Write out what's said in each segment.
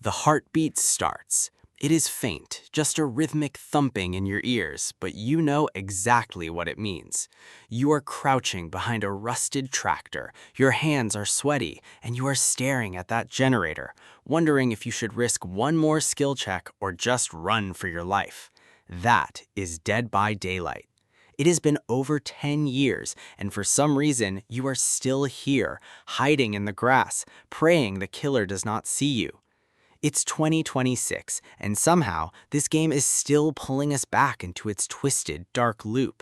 The heartbeat starts. It is faint, just a rhythmic thumping in your ears, but you know exactly what it means. You are crouching behind a rusted tractor, your hands are sweaty, and you are staring at that generator, wondering if you should risk one more skill check or just run for your life. That is Dead by Daylight. It has been over 10 years, and for some reason, you are still here, hiding in the grass, praying the killer does not see you. It's 2026, and somehow, this game is still pulling us back into its twisted, dark loop.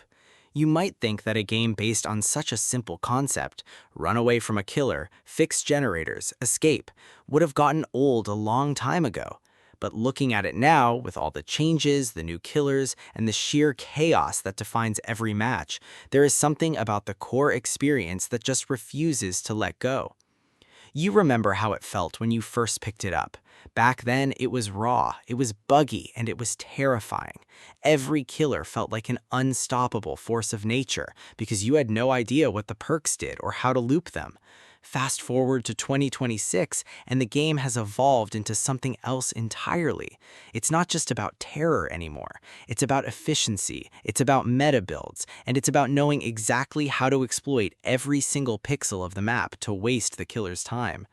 You might think that a game based on such a simple concept, run away from a killer, fix generators, escape, would have gotten old a long time ago. But looking at it now, with all the changes, the new killers, and the sheer chaos that defines every match, there is something about the core experience that just refuses to let go. You remember how it felt when you first picked it up. Back then, it was raw, it was buggy, and it was terrifying. Every killer felt like an unstoppable force of nature because you had no idea what the perks did or how to loop them. Fast forward to 2026, and the game has evolved into something else entirely. It's not just about terror anymore. It's about efficiency, it's about meta builds, and it's about knowing exactly how to exploit every single pixel of the map to waste the killer's time.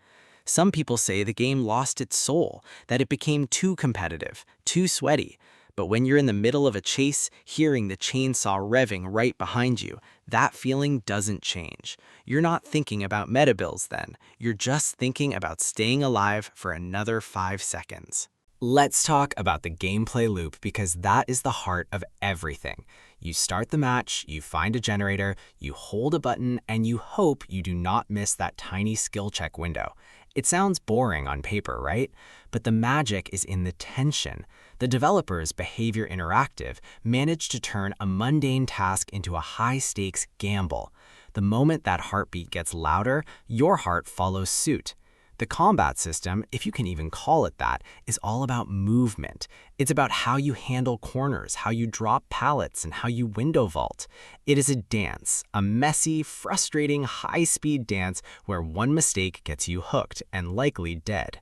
Some people say the game lost its soul, that it became too competitive, too sweaty. But when you're in the middle of a chase, hearing the chainsaw revving right behind you, that feeling doesn't change. You're not thinking about meta builds then. You're just thinking about staying alive for another 5 seconds. Let's talk about the gameplay loop because that is the heart of everything. You start the match, you find a generator, you hold a button, and you hope you do not miss that tiny skill check window. It sounds boring on paper, right? But the magic is in the tension. The developers, Behavior Interactive, managed to turn a mundane task into a high-stakes gamble. The moment that heartbeat gets louder, your heart follows suit. The combat system, if you can even call it that, is all about movement. It's about how you handle corners, how you drop pallets, and how you window vault. It is a dance, a messy, frustrating, high-speed dance where one mistake gets you hooked and likely dead.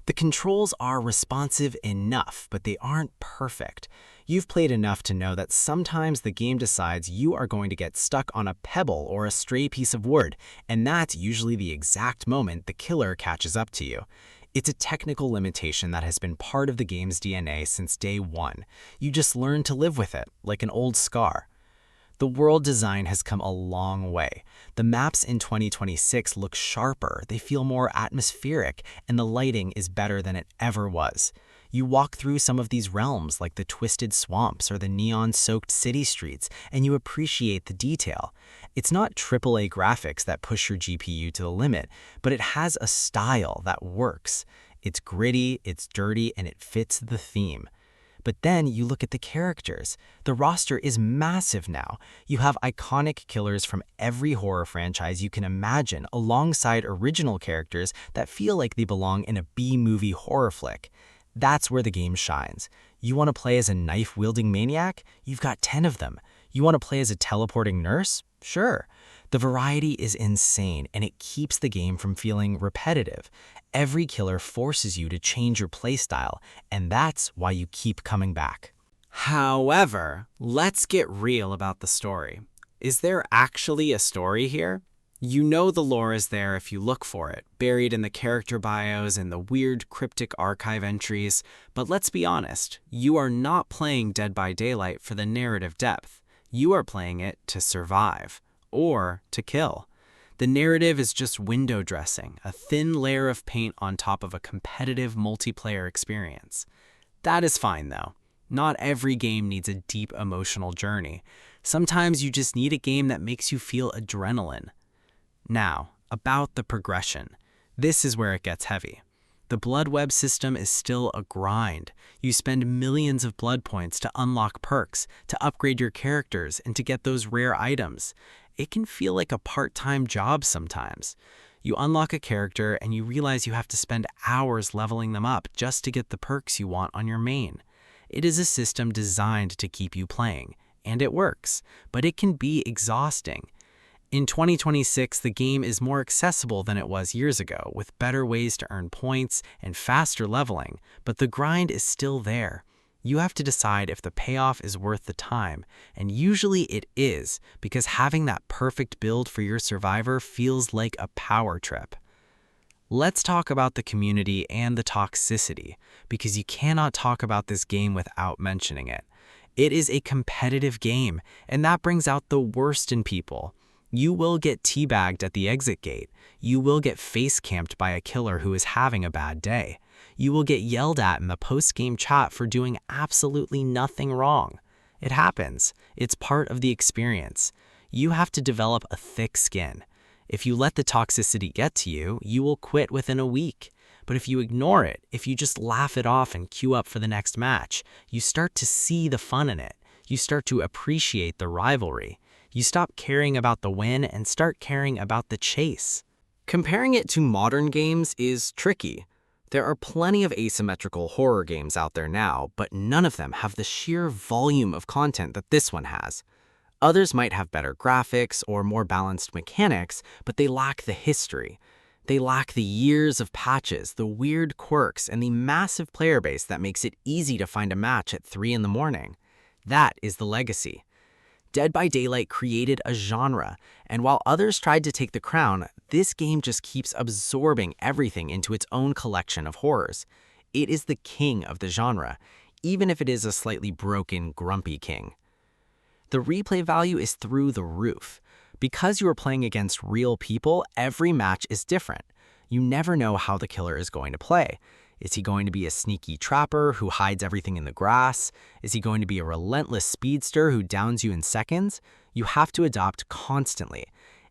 The controls are responsive enough, but they aren't perfect. You've played enough to know that sometimes the game decides you are going to get stuck on a pebble or a stray piece of wood, and that's usually the exact moment the killer catches up to you. It's a technical limitation that has been part of the game's DNA since day one. You just learn to live with it, like an old scar. The world design has come a long way. The maps in 2026 look sharper, they feel more atmospheric, and the lighting is better than it ever was. You walk through some of these realms like the twisted swamps or the neon-soaked city streets, and you appreciate the detail. It's not AAA graphics that push your GPU to the limit, but it has a style that works. It's gritty, it's dirty, and it fits the theme. But then you look at the characters. The roster is massive now. You have iconic killers from every horror franchise you can imagine alongside original characters that feel like they belong in a B-movie horror flick. That's where the game shines. You want to play as a knife-wielding maniac? You've got 10 of them. You want to play as a teleporting nurse? Sure. The variety is insane, and it keeps the game from feeling repetitive. Every killer forces you to change your playstyle, and that's why you keep coming back. However, let's get real about the story. Is there actually a story here? You know the lore is there if you look for it, buried in the character bios and the weird cryptic archive entries, but let's be honest, you are not playing Dead by Daylight for the narrative depth. You are playing it to survive, or to kill. The narrative is just window dressing, a thin layer of paint on top of a competitive multiplayer experience. That is fine though. Not every game needs a deep emotional journey. Sometimes you just need a game that makes you feel adrenaline. Now, about the progression. This is where it gets heavy. The blood web system is still a grind. You spend millions of blood points to unlock perks, to upgrade your characters, and to get those rare items. It can feel like a part-time job sometimes. You unlock a character and you realize you have to spend hours leveling them up just to get the perks you want on your main. It is a system designed to keep you playing, and it works, but it can be exhausting. In 2026, the game is more accessible than it was years ago, with better ways to earn points and faster leveling, but the grind is still there. You have to decide if the payoff is worth the time, and usually it is, because having that perfect build for your survivor feels like a power trip. Let's talk about the community and the toxicity, because you cannot talk about this game without mentioning it. It is a competitive game, and that brings out the worst in people. You will get teabagged at the exit gate. You will get face-camped by a killer who is having a bad day. You will get yelled at in the post-game chat for doing absolutely nothing wrong. It happens. It's part of the experience. You have to develop a thick skin. If you let the toxicity get to you, you will quit within a week. But if you ignore it, if you just laugh it off and queue up for the next match, you start to see the fun in it. You start to appreciate the rivalry. You stop caring about the win and start caring about the chase. Comparing it to modern games is tricky. There are plenty of asymmetrical horror games out there now, but none of them have the sheer volume of content that this one has. Others might have better graphics or more balanced mechanics, but they lack the history. They lack the years of patches, the weird quirks, and the massive player base that makes it easy to find a match at 3 in the morning. That is the legacy. Dead by Daylight created a genre, and while others tried to take the crown, this game just keeps absorbing everything into its own collection of horrors. It is the king of the genre, even if it is a slightly broken, grumpy king. The replay value is through the roof. Because you are playing against real people, every match is different. You never know how the killer is going to play. Is he going to be a sneaky trapper who hides everything in the grass? Is he going to be a relentless speedster who downs you in seconds? You have to adapt constantly.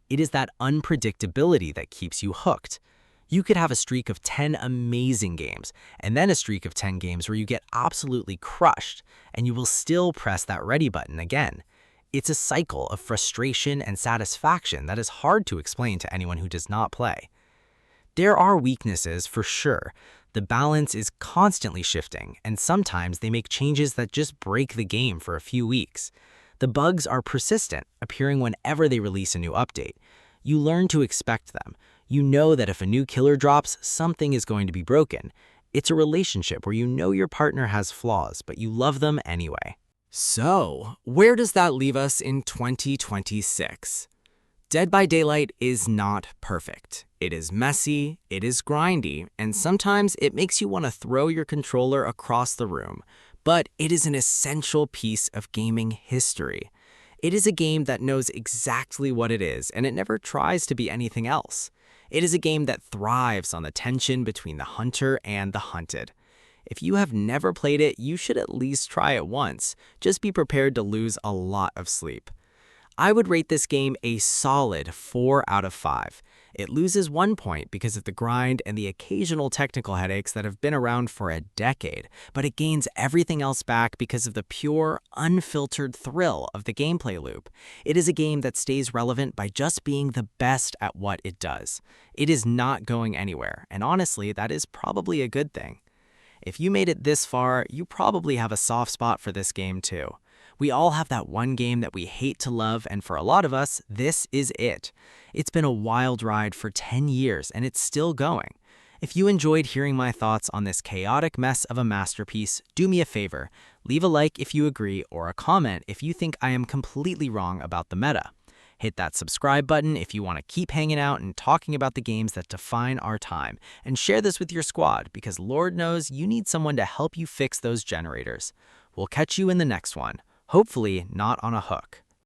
It is that unpredictability that keeps you hooked. You could have a streak of 10 amazing games, and then a streak of 10 games where you get absolutely crushed, and you will still press that ready button again. It's a cycle of frustration and satisfaction that is hard to explain to anyone who does not play. There are weaknesses for sure. The balance is constantly shifting, and sometimes they make changes that just break the game for a few weeks. The bugs are persistent, appearing whenever they release a new update. You learn to expect them. You know that if a new killer drops, something is going to be broken. It's a relationship where you know your partner has flaws, but you love them anyway. So, where does that leave us in 2026? Dead by Daylight is not perfect. It is messy, it is grindy, and sometimes it makes you want to throw your controller across the room. But it is an essential piece of gaming history. It is a game that knows exactly what it is, and it never tries to be anything else. It is a game that thrives on the tension between the hunter and the hunted. If you have never played it, you should at least try it once. Just be prepared to lose a lot of sleep. I would rate this game a solid 4 out of 5. It loses 1 point because of the grind and the occasional technical headaches that have been around for a decade, but it gains everything else back because of the pure, unfiltered thrill of the gameplay loop. It is a game that stays relevant by just being the best at what it does. It is not going anywhere, and honestly, that is probably a good thing. If you made it this far, you probably have a soft spot for this game too. We all have that one game that we hate to love, and for a lot of us, this is it. It's been a wild ride for 10 years, and it's still going. If you enjoyed hearing my thoughts on this chaotic mess of a masterpiece, do me a favor. Leave a like if you agree, or a comment if you think I am completely wrong about the meta. Hit that subscribe button if you want to keep hanging out and talking about the games that define our time. And share this with your squad, because Lord knows you need someone to help you fix those generators. We'll catch you in the next one. Hopefully not on a hook.